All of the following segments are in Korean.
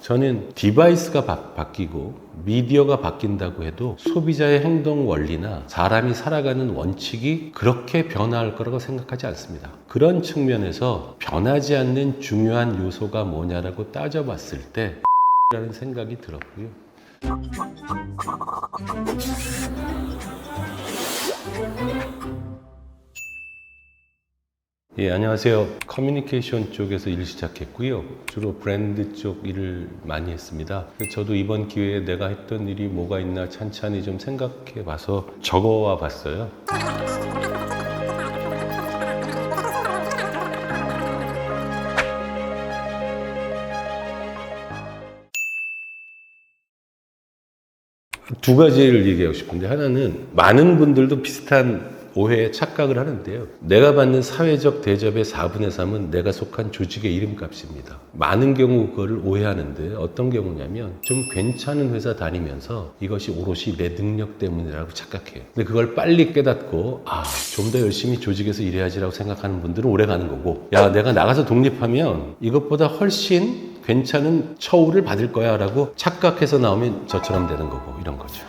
저는 디바이스가 바뀌고 미디어가 바뀐다고 해도 소비자의 행동 원리나 사람이 살아가는 원칙이 그렇게 변화할 거라고 생각하지 않습니다. 그런 측면에서 변하지 않는 중요한 요소가 뭐냐라고 따져봤을 때 라는 생각이 들었고요. 예, 안녕하세요. 커뮤니케이션 쪽에서 일을 시작했고요. 주로 브랜드 쪽 일을 많이 했습니다. 저도 이번 기회에 내가 했던 일이 뭐가 있나 찬찬히 좀 생각해 봐서 적어와 봤어요. 두 가지를 얘기하고 싶은데, 하나는 많은 분들도 비슷한 오해에 착각을 하는데요. 내가 받는 사회적 대접의 4분의 3은 내가 속한 조직의 이름값입니다. 많은 경우 그거를 오해하는데, 어떤 경우냐면 좀 괜찮은 회사 다니면서 이것이 오롯이 내 능력 때문이라고 착각해요. 근데 그걸 빨리 깨닫고 좀 더 열심히 조직에서 일해야지라고 생각하는 분들은 오래 가는 거고, 내가 나가서 독립하면 이것보다 훨씬 괜찮은 처우를 받을 거야 라고 착각해서 나오면 저처럼 되는 거고, 이런 거죠.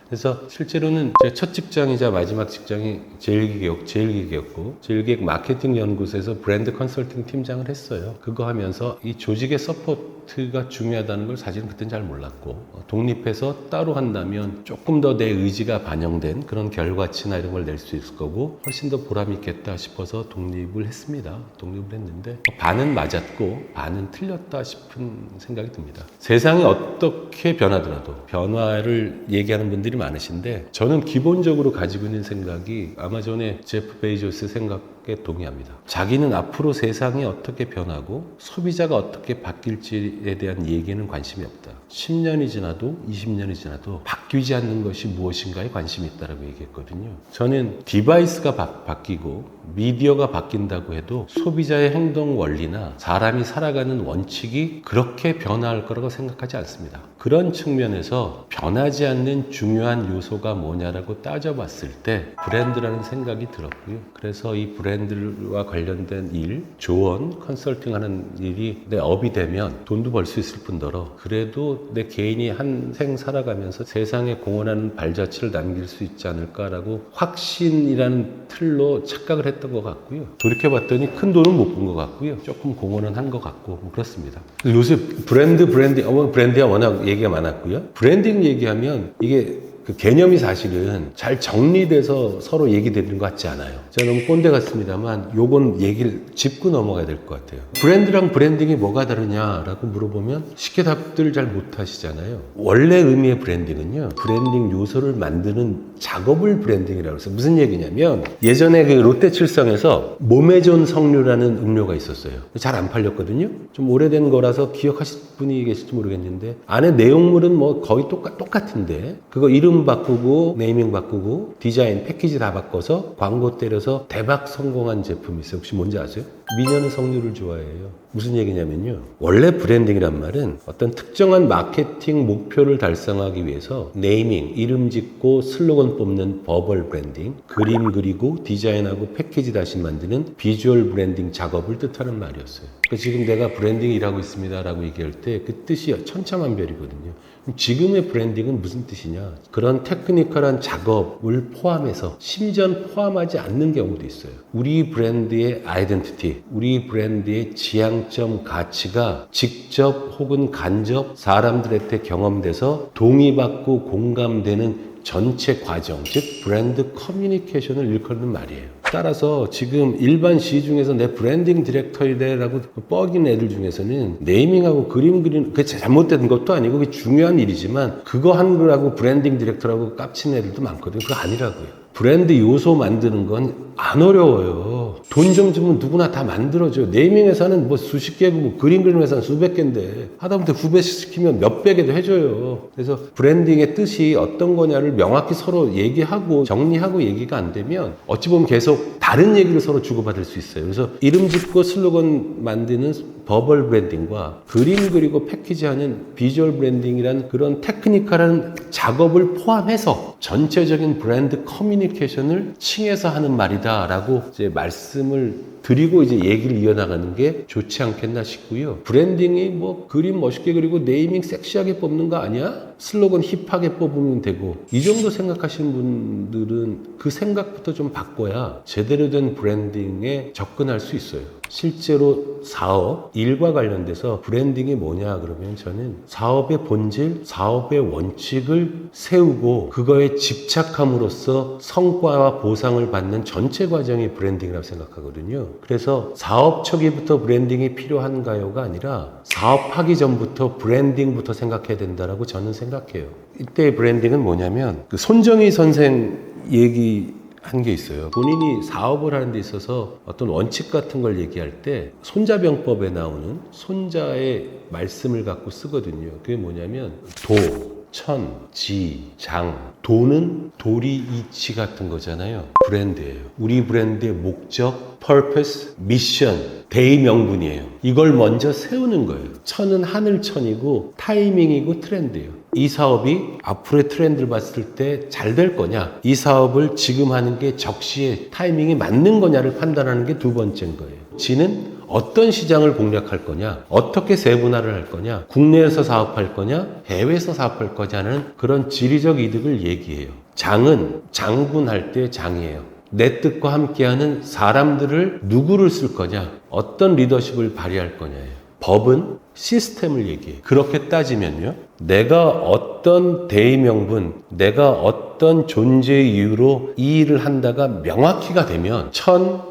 그래서 실제로는 제 첫 직장이자 마지막 직장이 제일기계였고, 제일기획 마케팅 연구소에서 브랜드 컨설팅 팀장을 했어요. 그거 하면서 이 조직의 서포트가 중요하다는 걸 사실은 그때는 잘 몰랐고, 독립해서 따로 한다면 조금 더 내 의지가 반영된 그런 결과치나 이런 걸 낼 수 있을 거고 훨씬 더 보람 있겠다 싶어서 독립을 했습니다. 독립을 했는데 반은 맞았고 반은 틀렸다 싶은 생각이 듭니다. 세상이 어떻게 변하더라도 변화를 얘기하는 분들이 많으신데, 저는 기본적으로 가지고 있는 생각이 아마존의 제프 베이조스의 생각에 동의합니다. 자기는 앞으로 세상이 어떻게 변하고 소비자가 어떻게 바뀔지에 대한 얘기는 관심이 없다. 10년이 지나도 20년이 지나도 바뀌지 않는 것이 무엇인가에 관심이 있다고 얘기했거든요. 저는 디바이스가 바뀌고 미디어가 바뀐다고 해도 소비자의 행동 원리나 사람이 살아가는 원칙이 그렇게 변화할 거라고 생각하지 않습니다. 그런 측면에서 변하지 않는 중요한 요소가 뭐냐라고 따져봤을 때 브랜드라는 생각이 들었고요. 그래서 이 브랜드와 관련된 일, 조언, 컨설팅하는 일이 내 업이 되면 돈도 벌 수 있을 뿐더러 그래도 내 개인이 한 생 살아가면서 세상에 공헌하는 발자취를 남길 수 있지 않을까라고 확신이라는 틀로 착각을 했던 것 같고요. 돌이켜봤더니 큰 돈은 못 번 것 같고요. 조금 공헌은 한 것 같고 그렇습니다. 요새 브랜드야 워낙 얘기가 많았고요. 브랜딩 얘기하면 이게 그 개념이 사실은 잘 정리돼서 서로 얘기되는 것 같지 않아요. 제가 너무 꼰대 같습니다만 요건 얘기를 짚고 넘어가야 될 것 같아요. 브랜드랑 브랜딩이 뭐가 다르냐라고 물어보면 쉽게 답들 잘 못하시잖아요. 원래 의미의 브랜딩은요, 브랜딩 요소를 만드는 작업을 브랜딩이라고 해서 무슨 얘기냐면, 예전에 그 롯데칠성에서 몸에 좋은 석류라는 음료가 있었어요. 잘 안 팔렸거든요. 좀 오래된 거라서 기억하실 분이 계실지 모르겠는데 안에 내용물은 뭐 거의 똑같은데 그거 이름 바꾸고 네이밍 바꾸고 디자인 패키지 다 바꿔서 광고 때려서 대박 성공한 제품이 있어요. 혹시 뭔지 아세요? 미녀는 석류를 좋아해요. 무슨 얘기냐면요, 원래 브랜딩이란 말은 어떤 특정한 마케팅 목표를 달성하기 위해서 네이밍, 이름 짓고 슬로건 뽑는 버벌 브랜딩, 그림 그리고 디자인하고 패키지 다시 만드는 비주얼 브랜딩 작업을 뜻하는 말이었어요. 그러니까 지금 내가 브랜딩 일하고 있습니다 라고 얘기할 때 그 뜻이 천차만별이거든요. 지금의 브랜딩은 무슨 뜻이냐? 그런 테크니컬한 작업을 포함해서 심지어 포함하지 않는 경우도 있어요. 우리 브랜드의 아이덴티티, 우리 브랜드의 지향점 가치가 직접 혹은 간접 사람들한테 경험돼서 동의받고 공감되는 전체 과정, 즉 브랜드 커뮤니케이션을 일컫는 말이에요. 따라서 지금 일반 시중에서 내 브랜딩 디렉터이래라고 뻐긴 애들 중에서는 네이밍하고 그림 그리는 그게 잘못된 것도 아니고 그게 중요한 일이지만 그거 한 거라고 브랜딩 디렉터라고 깝치는 애들도 많거든요. 그거 아니라고요. 브랜드 요소 만드는 건 안 어려워요. 돈 좀 주면 누구나 다 만들어줘요. 네이밍 회사는 뭐 수십 개고 그림 그리는 회사는 수백 개인데 하다못해 후배씩 시키면 몇백 개도 해줘요. 그래서 브랜딩의 뜻이 어떤 거냐를 명확히 서로 얘기하고 정리하고 얘기가 안 되면 어찌 보면 계속 다른 얘기를 서로 주고받을 수 있어요. 그래서 이름 짓고 슬로건 만드는 버벌 브랜딩과 그림 그리고 패키지하는 비주얼 브랜딩이란 그런 테크니컬한 작업을 포함해서 전체적인 브랜드 커뮤니케이션을 칭해서 하는 말이다라고 이제 말씀을 드리고 이제 얘기를 이어나가는 게 좋지 않겠나 싶고요. 브랜딩이 뭐 그림 멋있게 그리고 네이밍 섹시하게 뽑는 거 아니야? 슬로건 힙하게 뽑으면 되고 이 정도 생각하시는 분들은 그 생각부터 좀 바꿔야 제대로 된 브랜딩에 접근할 수 있어요. 실제로 사업, 일과 관련돼서 브랜딩이 뭐냐 그러면 저는 사업의 본질, 사업의 원칙을 세우고 그거에 집착함으로써 성과와 보상을 받는 전체 과정이 브랜딩이라고 생각하거든요. 그래서 사업 초기부터 브랜딩이 필요한가요가 아니라 사업하기 전부터 브랜딩부터 생각해야 된다라고 저는 생각해요. 이때의 브랜딩은 뭐냐면 그 손정희 선생 얘기 한 게 있어요. 본인이 사업을 하는 데 있어서 어떤 원칙 같은 걸 얘기할 때 손자병법에 나오는 손자의 말씀을 갖고 쓰거든요. 그게 뭐냐면 도, 천, 지, 장. 도는 도리, 이치 같은 거잖아요. 브랜드예요. 우리 브랜드의 목적, purpose, 미션, 대의 명분이에요. 이걸 먼저 세우는 거예요. 천은 하늘천이고 타이밍이고 트렌드예요. 이 사업이 앞으로의 트렌드를 봤을 때 잘 될 거냐, 이 사업을 지금 하는 게 적시에 타이밍이 맞는 거냐를 판단하는 게 두 번째인 거예요. 지는 어떤 시장을 공략할 거냐, 어떻게 세분화를 할 거냐, 국내에서 사업할 거냐, 해외에서 사업할 거냐는 그런 지리적 이득을 얘기해요. 장은 장군할 때 장이에요. 내 뜻과 함께하는 사람들을 누구를 쓸 거냐, 어떤 리더십을 발휘할 거냐예요. 법은 시스템을 얘기해요. 그렇게 따지면요, 내가 어떤 대의 명분, 내가 어떤 존재의 이유로 이 일을 한다가 명확히가 되면 천,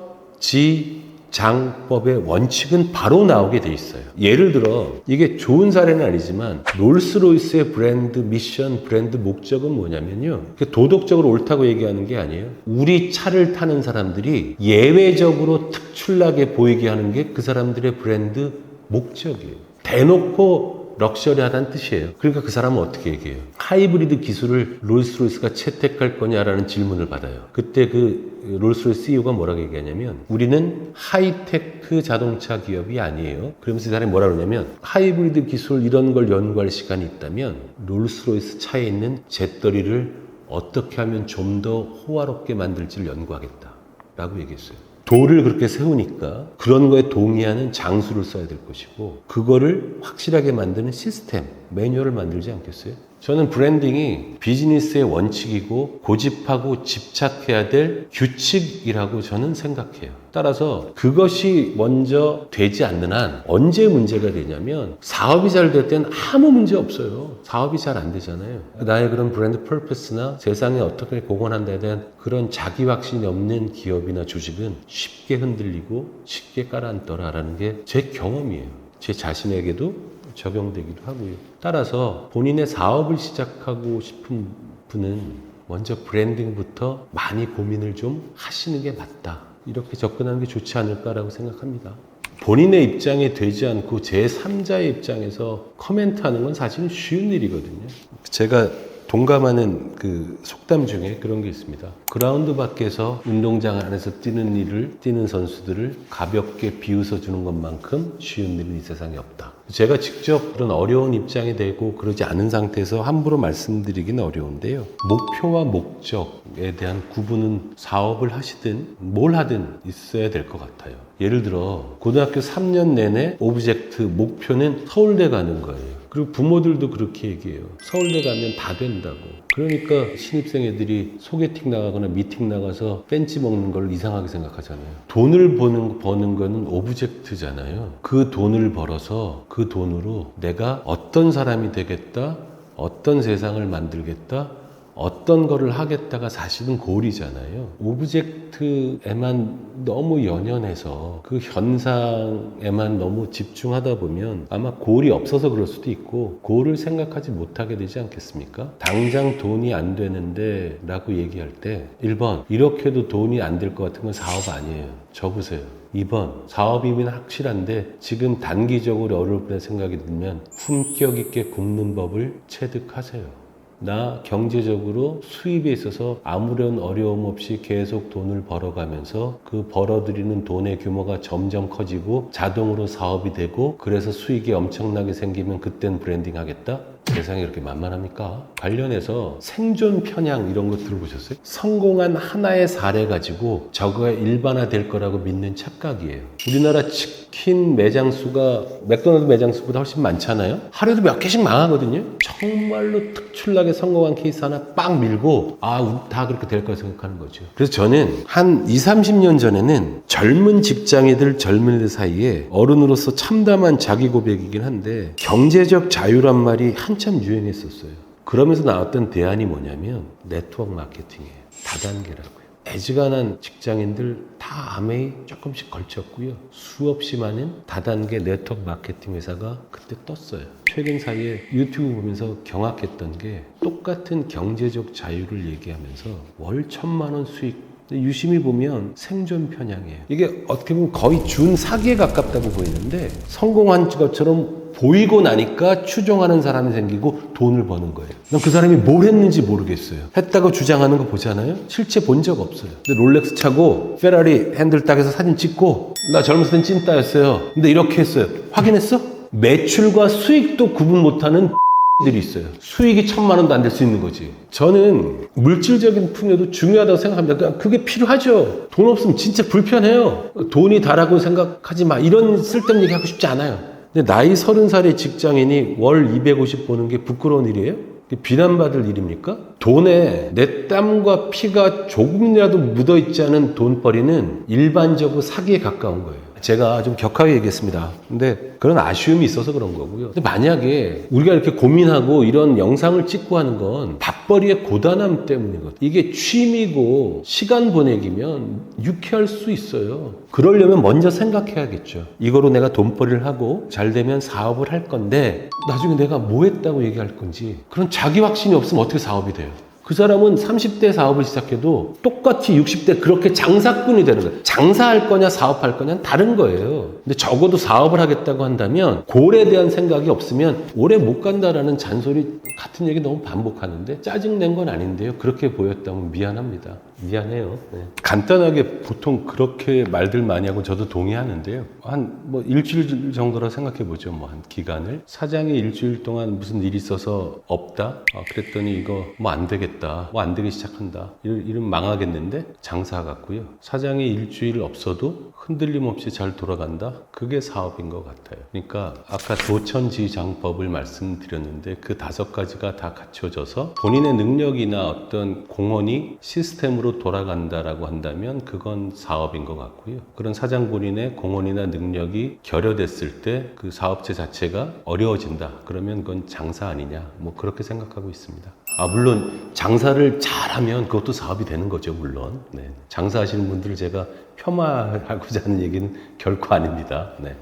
지, 장법의 원칙은 바로 나오게 돼 있어요. 예를 들어 이게 좋은 사례는 아니지만 롤스로이스의 브랜드 미션, 브랜드 목적은 뭐냐면요, 도덕적으로 옳다고 얘기하는 게 아니에요. 우리 차를 타는 사람들이 예외적으로 특출나게 보이게 하는 게 그 사람들의 브랜드 목적이에요. 대놓고 럭셔리하다는 뜻이에요. 그러니까 그 사람은 어떻게 얘기해요? 하이브리드 기술을 롤스로이스가 채택할 거냐라는 질문을 받아요. 그때 그 롤스로이스 CEO가 뭐라고 얘기하냐면 우리는 하이테크 자동차 기업이 아니에요. 그러면서 이 사람이 뭐라 그러냐면 하이브리드 기술 이런 걸 연구할 시간이 있다면 롤스로이스 차에 있는 재떨이를 어떻게 하면 좀 더 호화롭게 만들지를 연구하겠다라고 얘기했어요. 도를 그렇게 세우니까 그런 거에 동의하는 장수를 써야 될 것이고 그거를 확실하게 만드는 시스템, 매뉴얼을 만들지 않겠어요? 저는 브랜딩이 비즈니스의 원칙이고 고집하고 집착해야 될 규칙이라고 저는 생각해요. 따라서 그것이 먼저 되지 않는 한 언제 문제가 되냐면 사업이 잘 될 때는 아무 문제 없어요. 사업이 잘 안 되잖아요. 나의 그런 브랜드 퍼포스나 세상에 어떻게 공헌한다에 대한 그런 자기 확신이 없는 기업이나 조직은 쉽게 흔들리고 쉽게 가라앉더라라는 게 제 경험이에요. 제 자신에게도 적용되기도 하고요. 따라서 본인의 사업을 시작하고 싶은 분은 먼저 브랜딩부터 많이 고민을 좀 하시는 게 맞다. 이렇게 접근하는 게 좋지 않을까라고 생각합니다. 본인의 입장에 되지 않고 제3자의 입장에서 코멘트하는 건 사실은 쉬운 일이거든요. 제가 동감하는 그 속담 중에 그런 게 있습니다. 그라운드 밖에서 운동장 안에서 뛰는 선수들을 가볍게 비웃어 주는 것만큼 쉬운 일은 이 세상에 없다. 제가 직접 그런 어려운 입장이 되고 그러지 않은 상태에서 함부로 말씀드리기는 어려운데요. 목표와 목적에 대한 구분은 사업을 하시든 뭘 하든 있어야 될 것 같아요. 예를 들어 고등학교 3년 내내 오브젝트, 목표는 서울대 가는 거예요. 그리고 부모들도 그렇게 얘기해요. 서울대 가면 다 된다고. 그러니까 신입생 애들이 소개팅 나가거나 미팅 나가서 벤치 먹는 걸 이상하게 생각하잖아요. 돈을 버는 거는 오브젝트잖아요. 그 돈을 벌어서 그 돈으로 내가 어떤 사람이 되겠다, 어떤 세상을 만들겠다, 어떤 거를 하겠다가 사실은 골이잖아요. 오브젝트에만 너무 연연해서 그 현상에만 너무 집중하다 보면 아마 골이 없어서 그럴 수도 있고 골을 생각하지 못하게 되지 않겠습니까? 당장 돈이 안 되는데 라고 얘기할 때 1번 이렇게도 돈이 안 될 것 같은 건 사업 아니에요. 접으세요. 2번 사업이면 확실한데 지금 단기적으로 어려울 거라 생각이 들면 품격 있게 굽는 법을 체득하세요. 나 경제적으로 수입에 있어서 아무런 어려움 없이 계속 돈을 벌어가면서 그 벌어들이는 돈의 규모가 점점 커지고 자동으로 사업이 되고 그래서 수익이 엄청나게 생기면 그땐 브랜딩 하겠다? 세상이 그렇게 만만합니까? 관련해서 생존 편향 이런 거 들어보셨어요? 성공한 하나의 사례 가지고 저거가 일반화될 거라고 믿는 착각이에요. 우리나라 치킨 매장 수가 맥도날드 매장 수보다 훨씬 많잖아요. 하루에도 몇 개씩 망하거든요. 정말로 특출나게 성공한 케이스 하나 빵 밀고 다 그렇게 될 거라 생각하는 거죠. 그래서 저는 한 20, 30년 전에는 젊은 직장인들 젊은이들 사이에 어른으로서 참담한 자기 고백이긴 한데 경제적 자유란 말이 한참 유행했었어요. 그러면서 나왔던 대안이 뭐냐면 네트워크 마케팅이에요. 다단계라고요. 애지간한 직장인들 다 암에 조금씩 걸쳤고요. 수없이 많은 다단계 네트워크 마케팅 회사가 그때 떴어요. 최근 사이에 유튜브 보면서 경악했던 게 똑같은 경제적 자유를 얘기하면서 월 1,000만 원 수익 유심히 보면 생존 편향이에요. 이게 어떻게 보면 거의 준 사기에 가깝다고 보이는데 성공한 것처럼 보이고 나니까 추종하는 사람이 생기고 돈을 버는 거예요. 난 그 사람이 뭘 했는지 모르겠어요. 했다고 주장하는 거 보잖아요. 실제 본 적 없어요. 근데 롤렉스 차고 페라리 핸들 딱 해서 사진 찍고 나 젊었을 땐 찐따였어요. 근데 이렇게 했어요. 확인했어? 매출과 수익도 구분 못하는 들이 있어요. 수익이 1,000만 원도 안 될 수 있는 거지. 저는 물질적인 풍요도 중요하다고 생각합니다. 그게 필요하죠. 돈 없으면 진짜 불편해요. 돈이 다라고 생각하지 마. 이런 쓸데없는 얘기 하고 싶지 않아요. 근데 나이 30살의 직장인이 월 250 버는 게 부끄러운 일이에요? 비난받을 일입니까? 돈에 내 땀과 피가 조금이라도 묻어있지 않은 돈벌이는 일반적으로 사기에 가까운 거예요. 제가 좀 격하게 얘기했습니다. 근데 그런 아쉬움이 있어서 그런 거고요. 근데 만약에 우리가 이렇게 고민하고 이런 영상을 찍고 하는 건 밥벌이의 고단함 때문이거든요. 이게 취미고 시간 보내기면 유쾌할 수 있어요. 그러려면 먼저 생각해야겠죠. 이거로 내가 돈벌이를 하고 잘 되면 사업을 할 건데 나중에 내가 뭐 했다고 얘기할 건지 그런 자기 확신이 없으면 어떻게 사업이 돼요? 그 사람은 30대 사업을 시작해도 똑같이 60대 그렇게 장사꾼이 되는 거예요. 장사할 거냐 사업할 거냐는 다른 거예요. 근데 적어도 사업을 하겠다고 한다면 골에 대한 생각이 없으면 오래 못 간다라는 잔소리 같은 얘기 너무 반복하는데 짜증낸 건 아닌데요. 그렇게 보였다면 미안합니다. 미안해요. 네. 간단하게 보통 그렇게 말들 많이 하고 저도 동의하는데요. 한 일주일 정도라 생각해 보죠. 한 기간을. 사장이 일주일 동안 무슨 일이 있어서 없다? 그랬더니 이거 안 되겠다. 안 되기 시작한다. 이러면 망하겠는데? 장사 같고요. 사장이 일주일 없어도 흔들림 없이 잘 돌아간다? 그게 사업인 것 같아요. 그러니까 아까 도천지장법을 말씀드렸는데 그 5가지가 다 갖춰져서 본인의 능력이나 어떤 공헌이 시스템으로 돌아간다라고 한다면 그건 사업인 것 같고요. 그런 사장 본인의 공헌이나 능력이 결여됐을 때 그 사업체 자체가 어려워진다. 그러면 그건 장사 아니냐. 그렇게 생각하고 있습니다. 물론 장사를 잘하면 그것도 사업이 되는 거죠. 물론. 네. 장사하시는 분들을 제가 폄하하고자 하는 얘기는 결코 아닙니다. 네.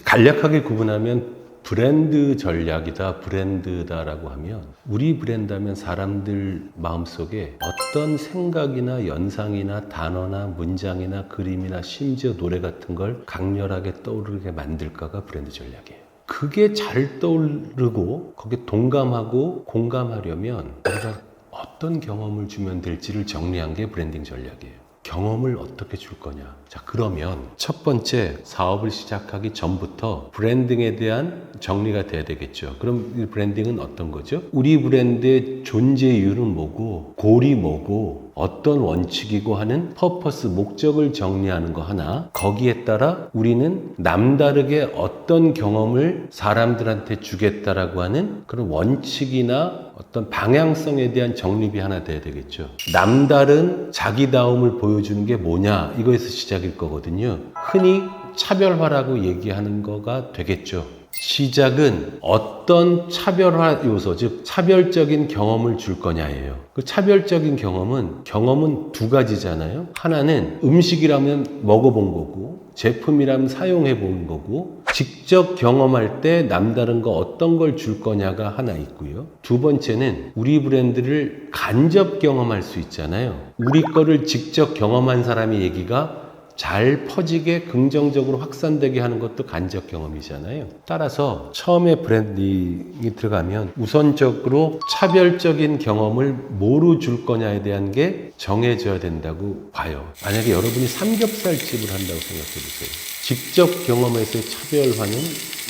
간략하게 구분하면 브랜드 전략이다, 브랜드다라고 하면 우리 브랜드하면 사람들 마음속에 어떤 생각이나 연상이나 단어나 문장이나 그림이나 심지어 노래 같은 걸 강렬하게 떠오르게 만들까가 브랜드 전략이에요. 그게 잘 떠오르고 거기에 동감하고 공감하려면 우리가 어떤 경험을 주면 될지를 정리한 게 브랜딩 전략이에요. 경험을 어떻게 줄 거냐. 자, 그러면 첫 번째 사업을 시작하기 전부터 브랜딩에 대한 정리가 돼야 되겠죠. 그럼 이 브랜딩은 어떤 거죠? 우리 브랜드의 존재 이유는 뭐고, 골이 뭐고, 어떤 원칙이고 하는 퍼포스, 목적을 정리하는 거 하나. 거기에 따라 우리는 남다르게 어떤 경험을 사람들한테 주겠다라고 하는 그런 원칙이나 어떤 방향성에 대한 정립이 하나 돼야 되겠죠. 남다른 자기다움을 보여주는 게 뭐냐, 이거에서 시작일 거거든요. 흔히 차별화라고 얘기하는 거가 되겠죠. 시작은 어떤 차별화 요소, 즉 차별적인 경험을 줄 거냐예요. 그 차별적인 경험은 2가지잖아요. 하나는 음식이라면 먹어본 거고, 제품이라면 사용해 본 거고, 직접 경험할 때 남다른 거 어떤 걸 줄 거냐가 하나 있고요. 두 번째는 우리 브랜드를 간접 경험할 수 있잖아요. 우리 거를 직접 경험한 사람의 얘기가 잘 퍼지게 긍정적으로 확산되게 하는 것도 간접 경험이잖아요. 따라서 처음에 브랜딩이 들어가면 우선적으로 차별적인 경험을 뭐로 줄 거냐에 대한 게 정해져야 된다고 봐요. 만약에 여러분이 삼겹살집을 한다고 생각해 보세요. 직접 경험에서의 차별화는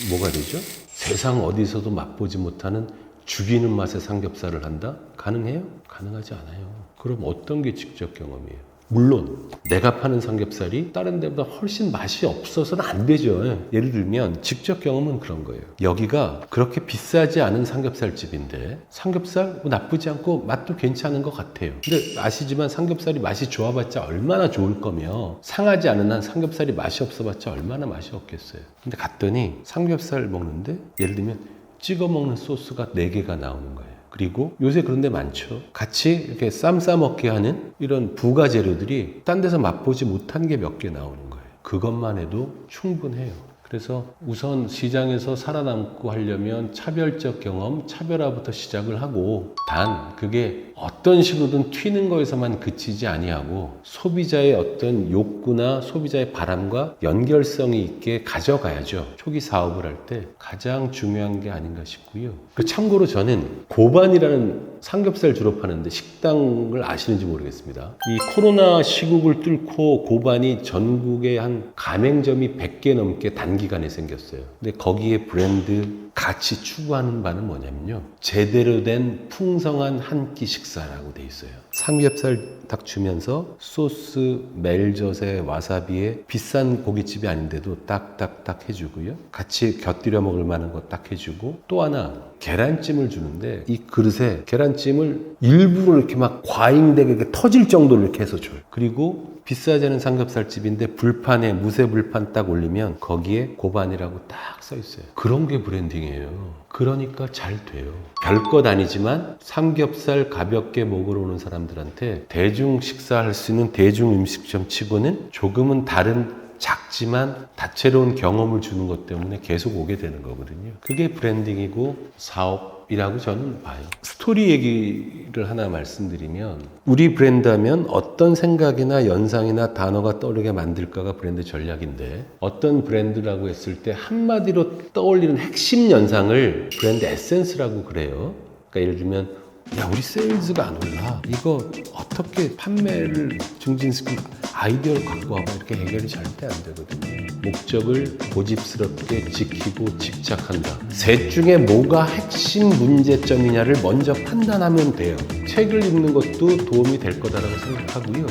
뭐가 되죠? 세상 어디서도 맛보지 못하는 죽이는 맛의 삼겹살을 한다? 가능해요? 가능하지 않아요. 그럼 어떤 게 직접 경험이에요? 물론 내가 파는 삼겹살이 다른 데보다 훨씬 맛이 없어서는 안 되죠. 예를 들면 직접 경험은 그런 거예요. 여기가 그렇게 비싸지 않은 삼겹살집인데 삼겹살 나쁘지 않고 맛도 괜찮은 것 같아요. 근데 아시지만 삼겹살이 맛이 좋아봤자 얼마나 좋을 거며 상하지 않은 한 삼겹살이 맛이 없어봤자 얼마나 맛이 없겠어요. 근데 갔더니 삼겹살 먹는데 예를 들면 찍어 먹는 소스가 4개가 나오는 거예요. 그리고 요새 그런 데 많죠. 같이 이렇게 쌈 싸먹게 하는 이런 부가 재료들이 딴 데서 맛보지 못한 게 몇 개 나오는 거예요. 그것만 해도 충분해요. 그래서 우선 시장에서 살아남고 하려면 차별적 경험, 차별화부터 시작을 하고 단 그게 어떤 식으로든 튀는 거에서만 그치지 아니하고 소비자의 어떤 욕구나 소비자의 바람과 연결성이 있게 가져가야죠. 초기 사업을 할 때 가장 중요한 게 아닌가 싶고요. 참고로 저는 고반이라는 삼겹살 주로 파는데 식당을 아시는지 모르겠습니다. 이 코로나 시국을 뚫고 고반이 전국에 한 가맹점이 100개 넘게 단기간에 생겼어요. 근데 거기에 브랜드 같이 추구하는 바는 뭐냐면요. 제대로 된 풍성한 한 끼 식사라고 돼 있어요. 삼겹살 딱 주면서 소스, 멜젓에 와사비에 비싼 고깃집이 아닌데도 딱딱딱 해주고요. 같이 곁들여 먹을 만한 거 딱 해주고 또 하나 계란찜을 주는데 이 그릇에 계란찜을 일부러 이렇게 막 과잉되게 이렇게 터질 정도로 이렇게 해서 줘요. 그리고 비싸지 않은 삼겹살집인데 불판에 무쇠 불판 딱 올리면 거기에 고반이라고 딱 써 있어요. 그런 게 브랜딩이에요. 그러니까 잘 돼요. 별것 아니지만 삼겹살 가볍게 먹으러 오는 사람들한테 대중 식사할 수 있는 대중 음식점 치고는 조금은 다른 작지만 다채로운 경험을 주는 것 때문에 계속 오게 되는 거거든요. 그게 브랜딩이고 사업이라고 저는 봐요. 스토리 얘기를 하나 말씀드리면 우리 브랜드 하면 어떤 생각이나 연상이나 단어가 떠오르게 만들까가 브랜드 전략인데 어떤 브랜드라고 했을 때 한마디로 떠올리는 핵심 연상을 브랜드 에센스라고 그래요. 그러니까 예를 들면 야 우리 세일즈가 안 올라 이거 어떻게 판매를 증진시키고 아이디어를 갖고 와봐 이렇게 해결이 절대 안 되거든요. 목적을 고집스럽게 지키고 집착한다. 셋 중에 뭐가 핵심 문제점이냐를 먼저 판단하면 돼요. 책을 읽는 것도 도움이 될 거다라고 생각하고요.